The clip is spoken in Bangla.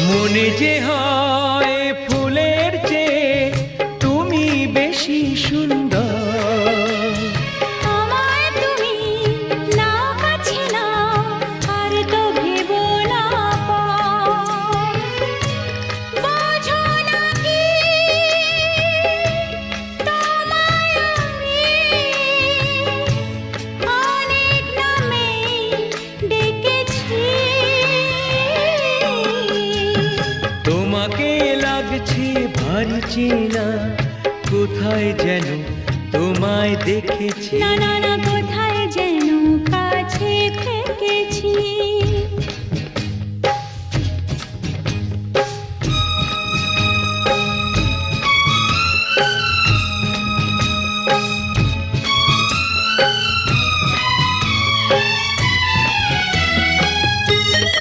মনে যে হয় ফুলের চেয়ে তুমি বেশি সুন্দর। আমায় তুমি না কাছে না আর তো ভেবো না পর। বোঝো না কি তোমায় আমি অনেক নামে ডেকেছি। তোমাকে লাগছে ভারী চেনা, কোথায় যেন তোমায় দেখেছি। না না না, কোথায় যেন কাছে থেকেছি।